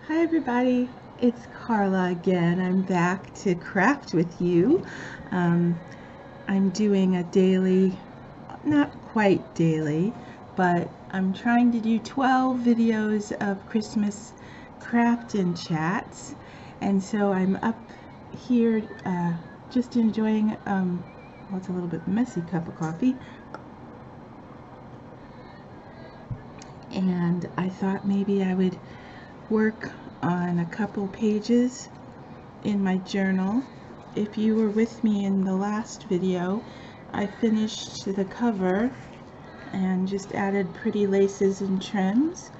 Hi everybody, it's Carla again. I'm back to craft with you. Um, I'm doing a daily, not quite daily, but I'm trying to do 12 videos of Christmas craft and chats. And so I'm up here just enjoying, well, it's a little bit messy cup of coffee. And I thought maybe I would work on a couple pages in my journal. If you were with me in the last video, I finished the cover and just added pretty laces and trims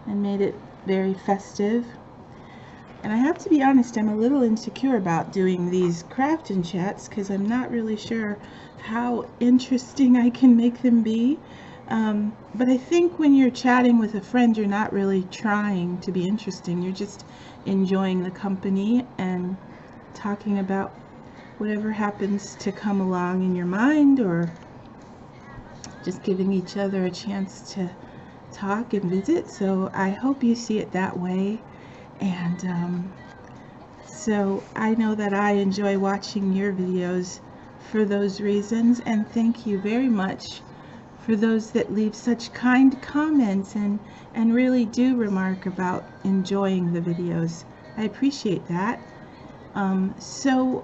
and made it very festive. And I have to be honest, I'm a little insecure about doing these craft and chats because I'm not really sure how interesting I can make them be. But I think when you're chatting with a friend, you're not really trying to be interesting. You're just enjoying the company and talking about whatever happens to come along in your mind, or just giving each other a chance to talk and visit. So I hope you see it that way. And so I know that I enjoy watching your videos for those reasons, and thank you very much for those that leave such kind comments and really do remark about enjoying the videos. I appreciate that. So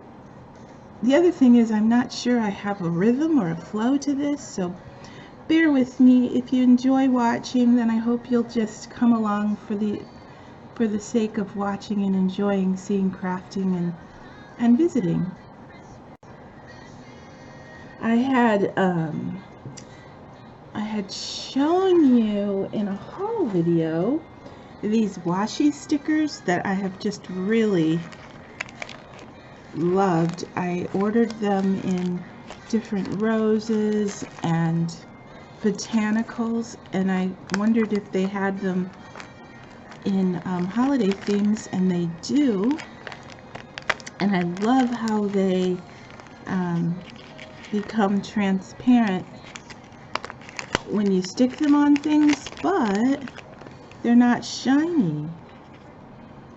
the other thing is, I'm not sure I have a rhythm or a flow to this, so bear with me. If you enjoy watching, then I hope you'll just come along for the sake of watching and enjoying seeing crafting and visiting. I had shown you in a haul video these washi stickers that I have just really loved. I ordered them in different roses and botanicals, and I wondered if they had them in holiday themes, and they do. And I love how they become transparent when you stick them on things, but they're not shiny,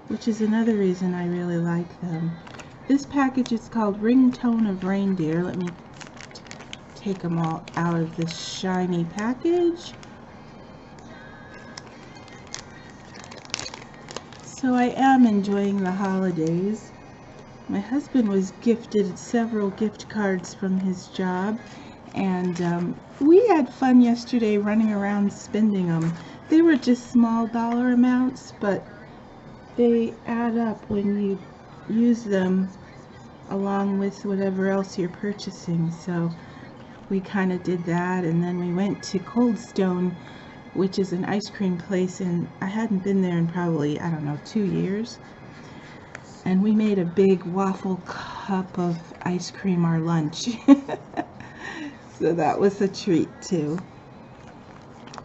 which is another reason I really like them. This package is called Ringtone of Reindeer. Let me take them all out of this shiny package. So I am enjoying the holidays. My husband was gifted several gift cards from his job, and we had fun yesterday running around spending them. They were just small dollar amounts, but they add up when you use them along with whatever else you're purchasing. So we kind of did that, and then we went to Cold Stone, which is an ice cream place, and I hadn't been there in probably, I don't know, 2 years. And we made a big waffle cup of ice cream our lunch. So that was a treat too.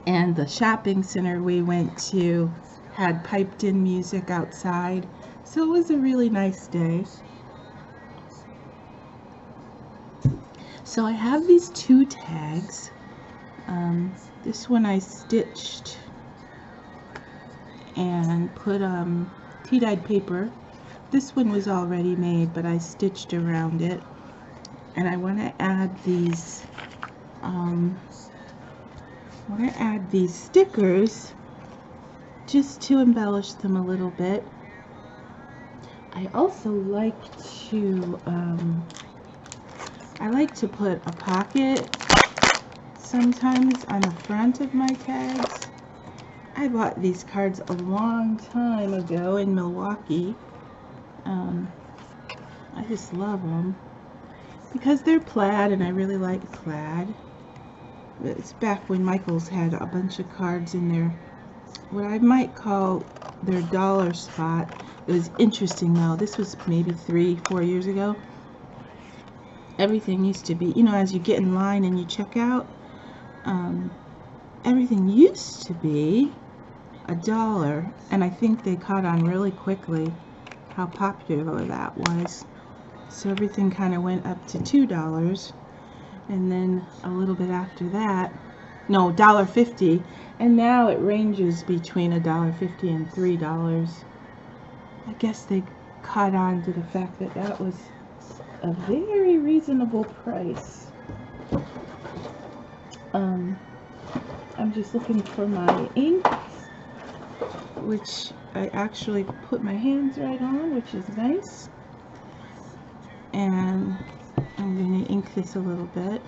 And the shopping center we went to had piped in music outside. So it was a really nice day. So I have these 2 tags. This one I stitched and put tea-dyed paper. This one was already made, but I stitched around it. And I want to add these stickers just to embellish them a little bit. I also like to put a pocket sometimes on the front of my tags. I bought these cards a long time ago in Milwaukee. I just love them because they're plaid, and I really like plaid. It's back when Michaels had a bunch of cards in their, what I might call their dollar spot. It was interesting though. This was maybe 3-4 years ago. Everything used to be, you know, as you get in line and you check out, everything used to be $1, and I think they caught on really quickly how popular that was. So everything kind of went up to $2, and then a little bit after that, no, $1.50, and now it ranges between $1.50 and $3. I guess they caught on to the fact that that was a very reasonable price. I'm just looking for my ink, which I actually put my hands right on, which is nice. And I'm going to ink this a little bit.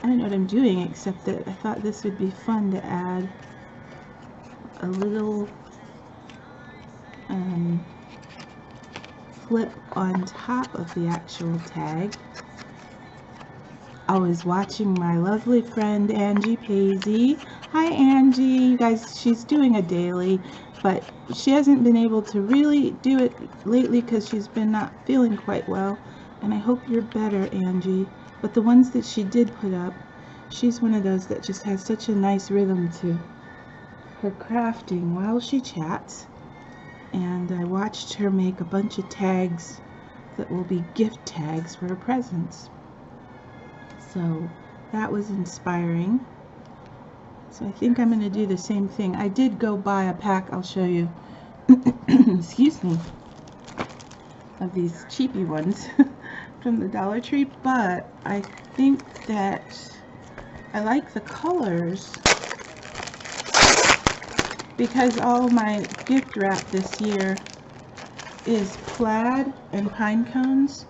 I don't know what I'm doing, except that I thought this would be fun to add a little flip on top of the actual tag. I was watching my lovely friend Angie Paisley. Hi Angie, you guys, she's doing a daily, but she hasn't been able to really do it lately because she's been not feeling quite well, and I hope you're better, Angie. But the ones that she did put up, she's one of those that just has such a nice rhythm to her crafting while she chats. And I watched her make a bunch of tags that will be gift tags for her presents. So that was inspiring. So I think I'm going to do the same thing. I did go buy a pack, I'll show you, excuse me, of these cheapy ones from the Dollar Tree, but I think that I like the colors because all my gift wrap this year is plaid and pine cones.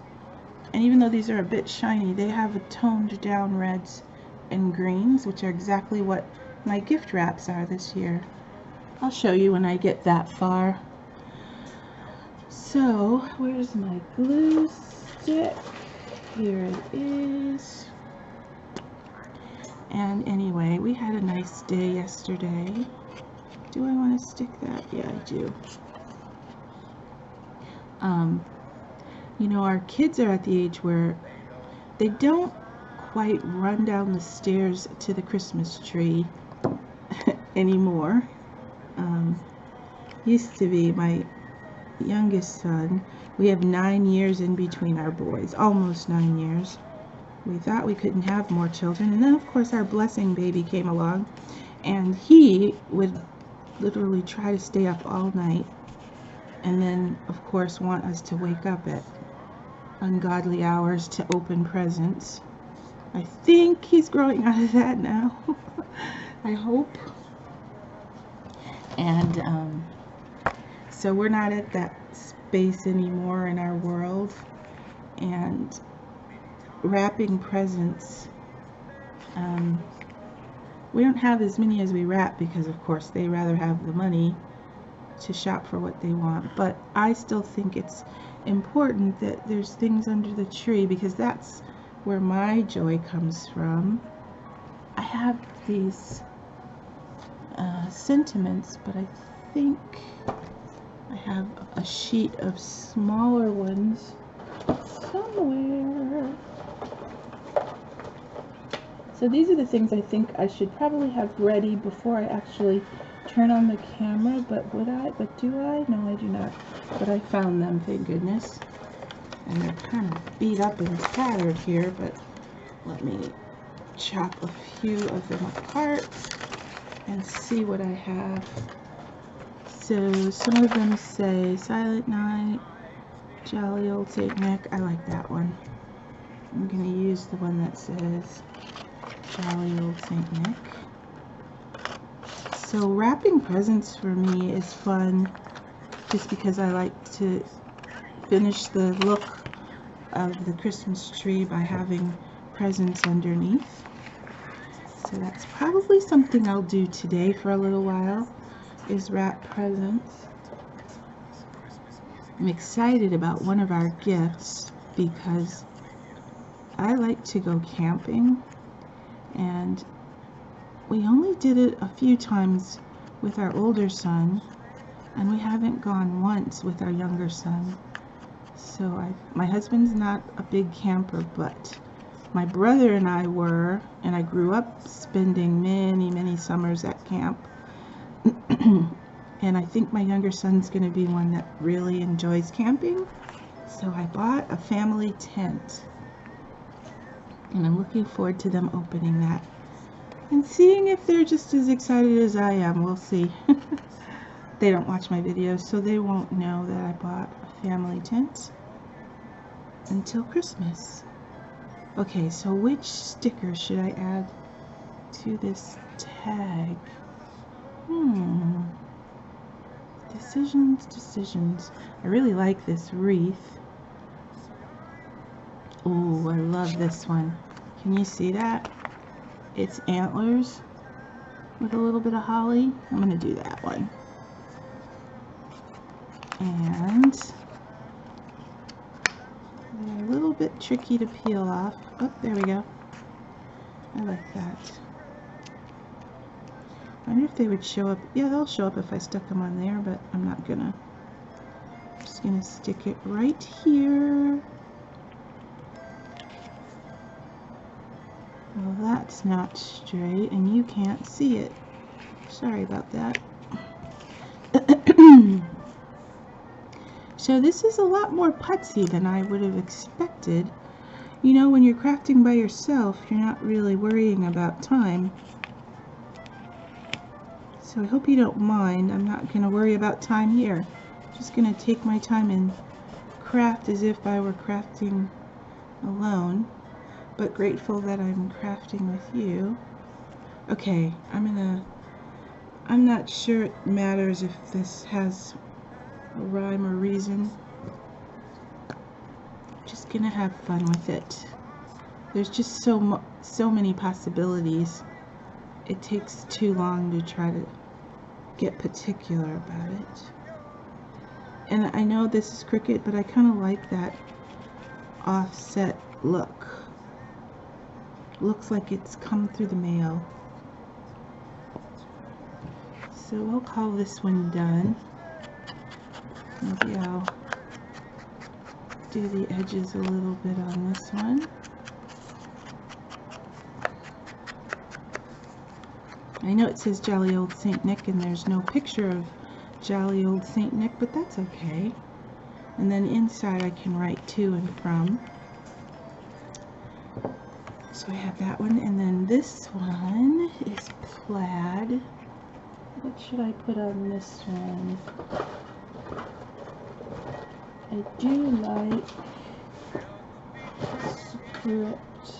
And even though these are a bit shiny, they have a toned down reds and greens, which are exactly what my gift wraps are this year. I'll show you when I get that far. So, where's my glue stick? Here it is. And anyway, we had a nice day yesterday. Do I want to stick that? Yeah, I do. You know, our kids are at the age where they don't quite run down the stairs to the Christmas tree anymore. Used to be my youngest son. We have 9 years in between our boys, almost 9 years. We thought we couldn't have more children, and then of course our blessing baby came along, and he would literally try to stay up all night, and then of course want us to wake up at ungodly hours to open presents. I think he's growing out of that now. I hope. And so we're not at that space anymore in our world, and wrapping presents, we don't have as many as we wrap because of course they rather have the money to shop for what they want, but I still think it's important that there's things under the tree because that's where my joy comes from. I have these sentiments, but I think I have a sheet of smaller ones somewhere. So these are the things I think I should probably have ready before I actually turn on the camera, but would I? But do I? No, I do not. But I found them, thank goodness. And they're kind of beat up and tattered here, but let me chop a few of them apart and see what I have. So some of them say Silent Night, Jolly Old Saint Nick. I like that one. I'm going to use the one that says Jolly Old Saint Nick. So wrapping presents for me is fun just because I like to finish the look of the Christmas tree by having presents underneath. So that's probably something I'll do today for a little while, is wrap presents. I'm excited about one of our gifts because I like to go camping, and we only did it a few times with our older son, and we haven't gone once with our younger son. So my husband's not a big camper, but my brother and I were, and I grew up spending many summers at camp. And I think my younger son's going to be one that really enjoys camping. So I bought a family tent, and I'm looking forward to them opening that and seeing if they're just as excited as I am. We'll see. they don't watch my videos, so they won't know that I bought a family tent until Christmas. Okay, so which sticker should I add to this tag? Decisions. I really like this wreath. Oh, I love this one. Can you see that? It's antlers with a little bit of holly. I'm going to do that one. And they're a little bit tricky to peel off. Oh, there we go. I like that. I wonder if they would show up. Yeah, they'll show up if I stuck them on there, but I'm not gonna. I'm just gonna stick it right here. Well, that's not straight, and you can't see it. Sorry about that. So this is a lot more putsy than I would have expected. You know, when you're crafting by yourself, you're not really worrying about time. So I hope you don't mind. I'm not going to worry about time here. I'm just going to take my time and craft as if I were crafting alone, but grateful that I'm crafting with you. Okay, I'm not sure it matters if this has a rhyme or reason. Just gonna have fun with it. There's just so many possibilities. It takes too long to try to get particular about it. And I know this is crooked, but I kind of like that offset look. Looks like it's come through the mail. So we'll call this one done. Maybe I'll do the edges a little bit on this one. I know it says Jolly Old Saint Nick and there's no picture of Jolly Old Saint Nick, but that's okay. And then inside I can write to and from. So I have that one, and then this one is plaid. What should I put on this one? I do like script.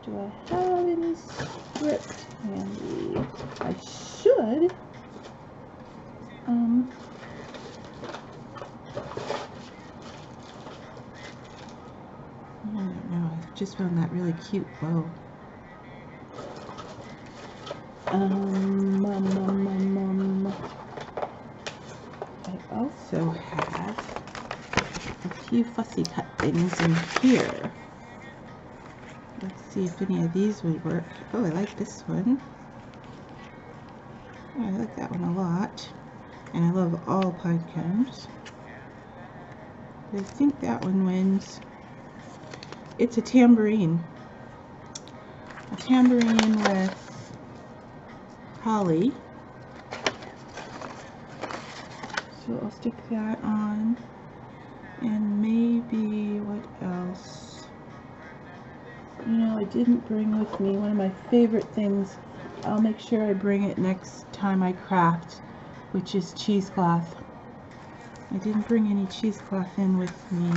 Do I have any script handy? I should. I don't know. I just found that really cute bow. I also have a few fussy cut things in here. Let's see if any of these would work. Oh, I like this one. Oh, I like that one a lot. And I love all pine cones. But I think that one wins. It's a tambourine. A tambourine with holly. So I'll stick that on. And maybe, what else? You know, I didn't bring with me one of my favorite things. I'll make sure I bring it next time I craft, which is cheesecloth. I didn't bring any cheesecloth in with me.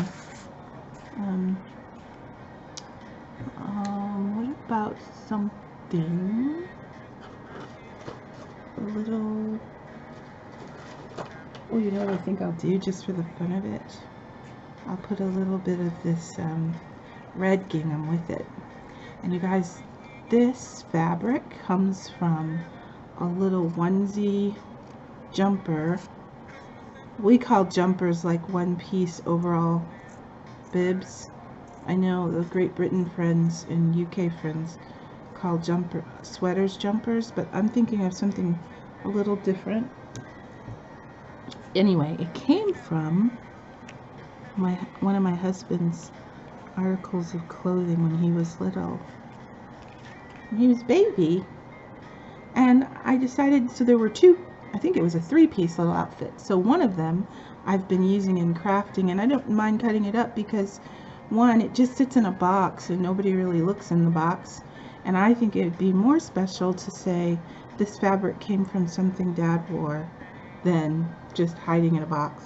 What about something a little... Oh, you know what I think I'll do just for the fun of it? I'll put a little bit of this red gingham with it. And you guys, this fabric comes from a little onesie jumper. We call jumpers like one-piece overall bibs. I know the Great Britain friends and UK friends call sweaters jumpers, but I'm thinking of something a little different. Anyway, it came from one of my husband's articles of clothing when he was little. When he was baby. And I decided, so there were two, I think it was a three-piece little outfit. So one of them I've been using in crafting, and I don't mind cutting it up because one, it just sits in a box and nobody really looks in the box. And I think it would be more special to say, this fabric came from something Dad wore than just hiding in a box.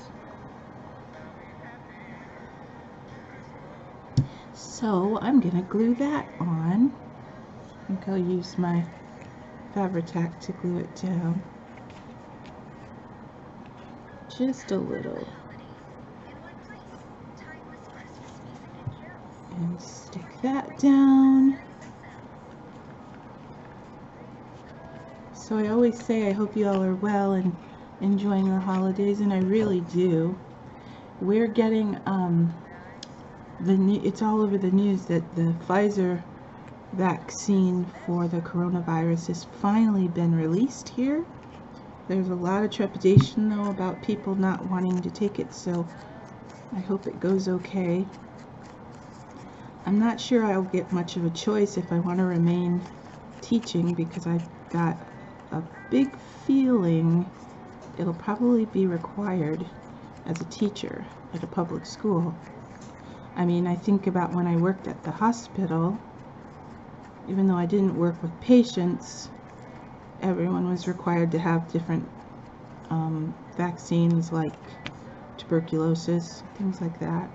So I'm gonna glue that on. I think I'll use my Fabri-Tac to glue it down. Just a little. And stick that down. So I always say I hope you all are well and enjoying the holidays, and I really do. We're getting it's all over the news that the Pfizer vaccine for the coronavirus has finally been released here. There's a lot of trepidation though about people not wanting to take it, so I hope it goes okay. I'm not sure I'll get much of a choice if I want to remain teaching, because I've got a big feeling it'll probably be required as a teacher at a public school. I mean, I think about when I worked at the hospital, even though I didn't work with patients, everyone was required to have different vaccines like tuberculosis, things like that.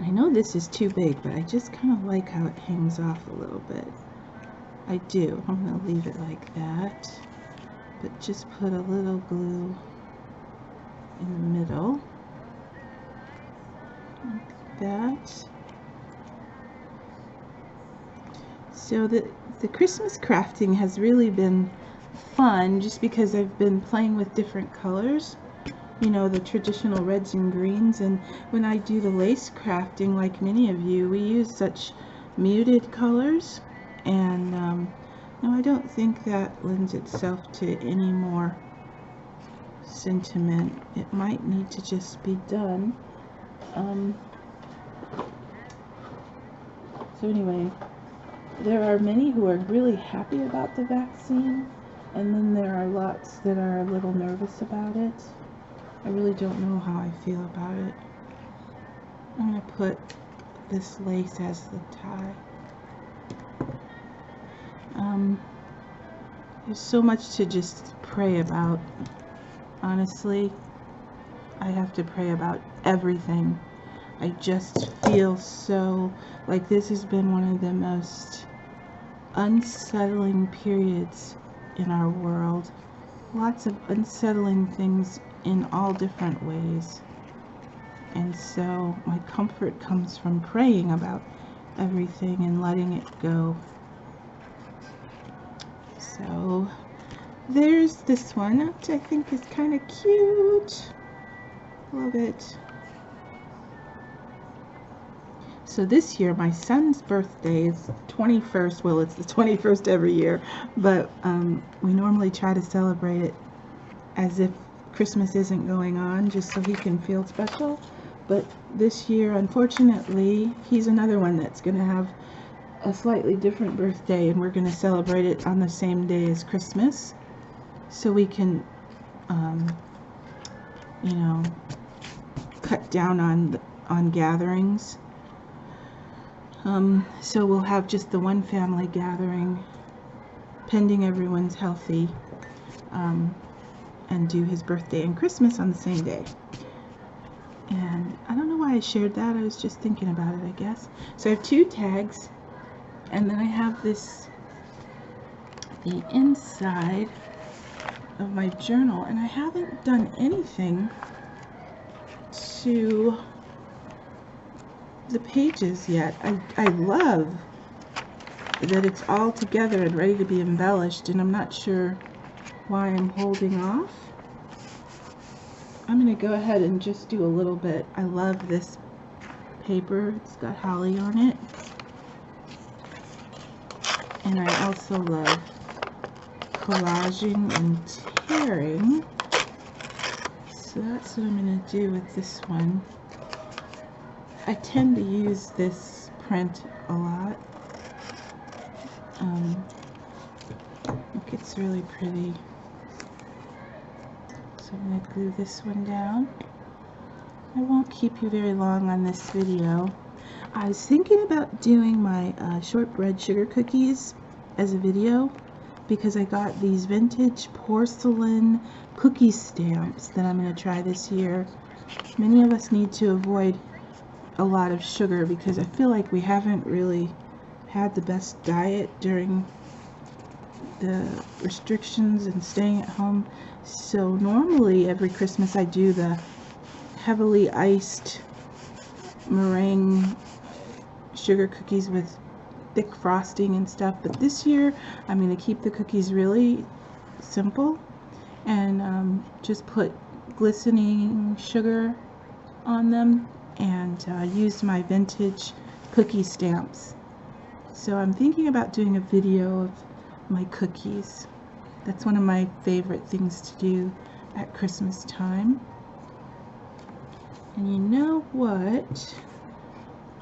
I know this is too big, but I just kind of like how it hangs off a little bit. I do. I'm going to leave it like that, but just put a little glue in the middle, like that. So the Christmas crafting has really been fun, just because I've been playing with different colors, you know, the traditional reds and greens, and when I do the lace crafting, like many of you, we use such muted colors, and no, I don't think that lends itself to any more sentiment. It might need to just be done. So anyway, there are many who are really happy about the vaccine, and then there are lots that are a little nervous about it. I really don't know how I feel about it. I'm going to put this lace as the tie. There's so much to just pray about. Honestly, I have to pray about everything. I just feel so like this has been one of the most unsettling periods in our world. Lots of unsettling things in all different ways. And so my comfort comes from praying about everything and letting it go. So there's this one, which I think is kind of cute. Love it. So this year my son's birthday is 21st. Well, it's the 21st every year, but we normally try to celebrate it as if Christmas isn't going on, just so he can feel special. But this year, unfortunately, he's another one that's going to have a slightly different birthday, and we're going to celebrate it on the same day as Christmas, so we can you know, cut down on gatherings. So we'll have just the one family gathering, pending everyone's healthy, and do his birthday and Christmas on the same day. And I don't know why I shared that. I was just thinking about it, I guess. So I have two tags, and then I have this, the inside of my journal, and I haven't done anything to the pages yet. I love that it's all together and ready to be embellished, and I'm not sure why I'm holding off. I'm going to go ahead and just do a little bit. I love this paper. It's got holly on it. And I also love collaging and tearing. So that's what I'm going to do with this one. I tend to use this print a lot. Look, it's really pretty. So I'm going to glue this one down. I won't keep you very long on this video. I was thinking about doing my shortbread sugar cookies as a video because I got these vintage porcelain cookie stamps that I'm going to try this year. Many of us need to avoid a lot of sugar because I feel like we haven't really had the best diet during the restrictions and staying at home. So normally every Christmas I do the heavily iced meringue sugar cookies with thick frosting and stuff, but this year I'm going to keep the cookies really simple and just put glistening sugar on them and use my vintage cookie stamps. So I'm thinking about doing a video of my cookies. That's one of my favorite things to do at Christmas time. And you know what?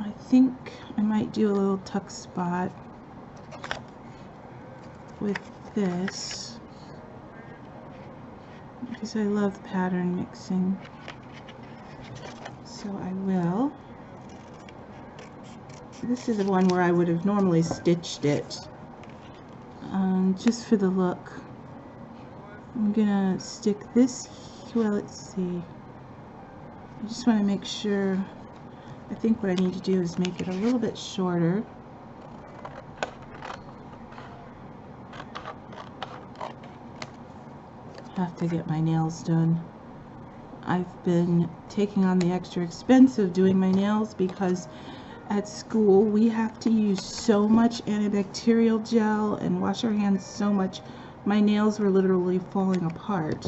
I think I might do a little tuck spot with this because I love pattern mixing. So I will. This is the one where I would have normally stitched it just for the look. I'm gonna stick this, well, let's see. I just want to make sure. I think what I need to do is make it a little bit shorter. Have to get my nails done. I've been taking on the extra expense of doing my nails because at school we have to use so much antibacterial gel and wash our hands so much. My nails were literally falling apart.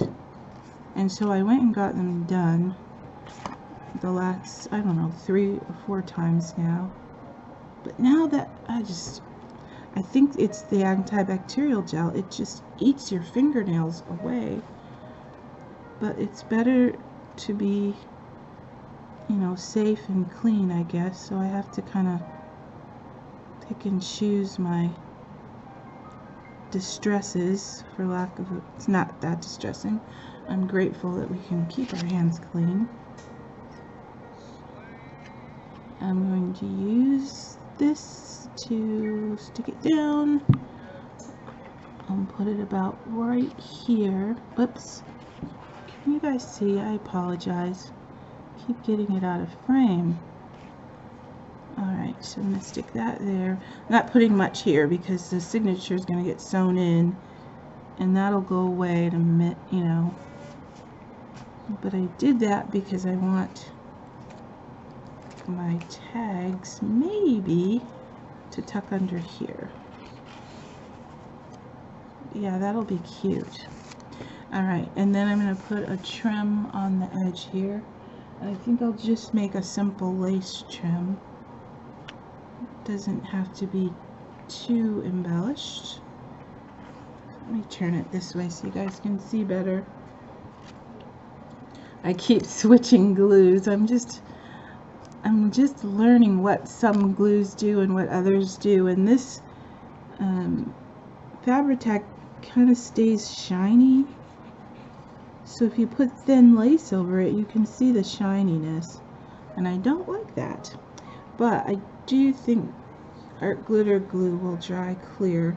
And so I went and got them done the last, I don't know, 3 or 4 times now. But now that I think it's the antibacterial gel, it just eats your fingernails away. But it's better to be, you know, safe and clean, I guess. So I have to kind of pick and choose my distresses, for lack of a, it's not that distressing. I'm grateful that we can keep our hands clean. I'm going to use this to stick it down. I'll put it about right here. Oops. Can you guys see? I apologize. Keep getting it out of frame. Alright, so I'm going to stick that there. I'm not putting much here because the signature is going to get sewn in and that'll go away in a minute, you know. But I did that because I want my tags maybe to tuck under here. Yeah, that'll be cute. Alright, and then I'm going to put a trim on the edge here. And I think I'll just make a simple lace trim. It doesn't have to be too embellished. Let me turn it this way so you guys can see better. I keep switching glues. I'm just learning what some glues do and what others do, and this Fabri-Tac kind of stays shiny, so if you put thin lace over it you can see the shininess, and I don't like that. But I do think art glitter glue will dry clear.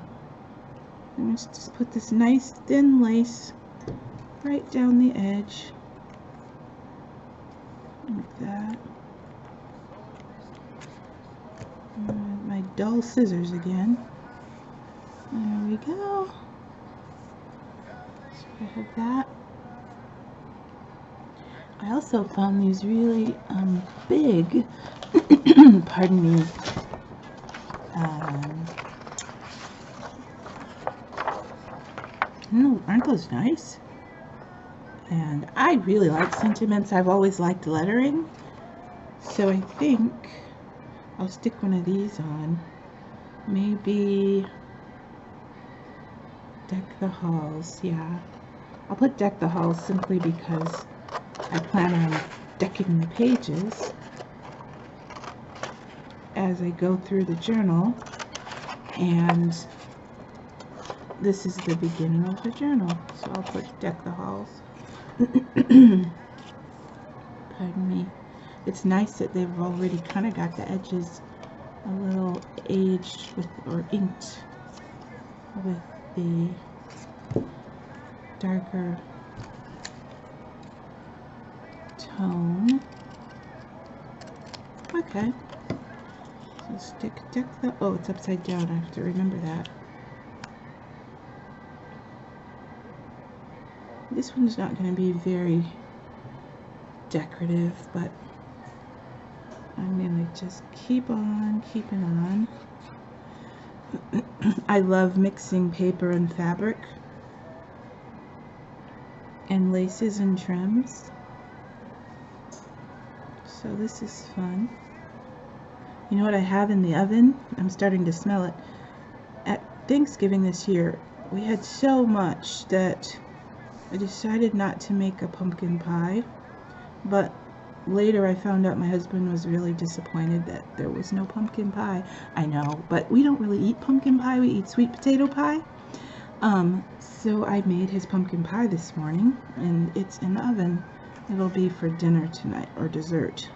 I'm just put this nice thin lace right down the edge like that. My dull scissors again. There we go. So I have that. I also found these really big, pardon me, aren't those nice? And I really like sentiments. I've always liked lettering. So I think I'll stick one of these on. Maybe Deck the Halls. Yeah, I'll put Deck the Halls simply because I plan on decking the pages as I go through the journal, and this is the beginning of the journal, so I'll put Deck the Halls. Pardon me. It's nice that they've already kind of got the edges a little aged with, or inked with the darker tone. Okay. So deck the, oh, it's upside down. I have to remember that. This one's not going to be very decorative, but I'm going to just keep on keeping on. I love mixing paper and fabric and laces and trims. So this is fun. You know what I have in the oven? I'm starting to smell it. At Thanksgiving this year, we had so much that I decided not to make a pumpkin pie, but later I found out my husband was really disappointed that there was no pumpkin pie. I know, but we don't really eat pumpkin pie, we eat sweet potato pie. So I made his pumpkin pie this morning, and it's in the oven. It'll be for dinner tonight, or dessert.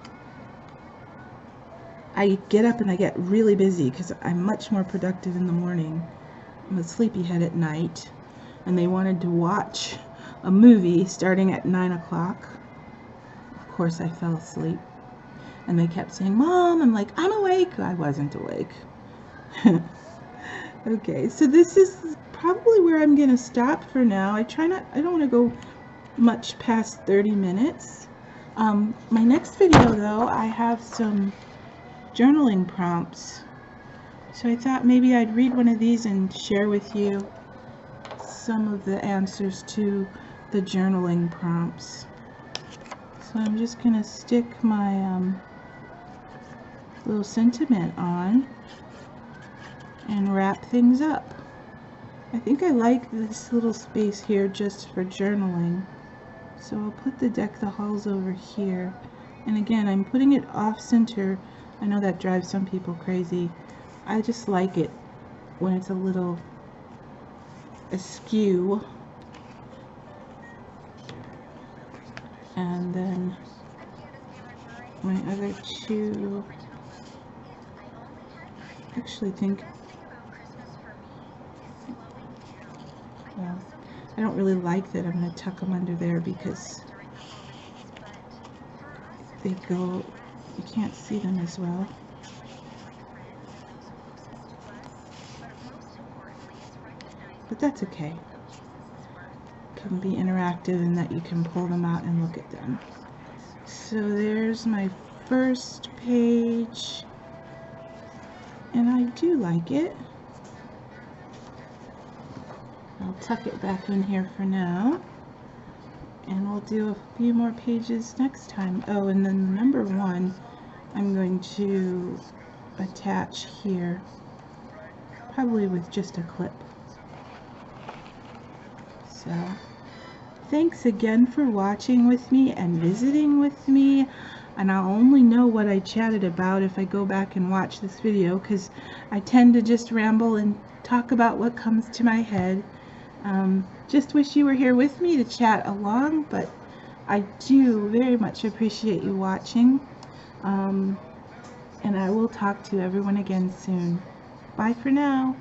I get up and I get really busy because I'm much more productive in the morning. I'm a sleepyhead at night, and they wanted to watch a movie starting at 9 o'clock. Of course I fell asleep, and they kept saying, "Mom," I'm like, "I'm awake." I wasn't awake. Okay, so this is probably where I'm gonna stop for now. I don't want to go much past 30 minutes. My next video though, I have some journaling prompts, so I thought maybe I'd read one of these and share with you some of the answers to the journaling prompts. So I'm just gonna stick my little sentiment on and wrap things up. I think I like this little space here just for journaling, so I'll put the Deck the Halls over here. And again, I'm putting it off center. I know that drives some people crazy. I just like it when it's a little askew. And then my other two, actually think, well, I don't really like that I'm going to tuck them under there because they go, you can't see them as well. But that's okay. It can be interactive in that you can pull them out and look at them. So there's my first page, and I do like it. I'll tuck it back in here for now, and we'll do a few more pages next time. Oh, and then number 1 I'm going to attach here, probably with just a clip. So thanks again for watching with me and visiting with me, and I'll only know what I chatted about if I go back and watch this video, because I tend to just ramble and talk about what comes to my head. Just wish you were here with me to chat along, but I do very much appreciate you watching, and I will talk to everyone again soon. Bye for now.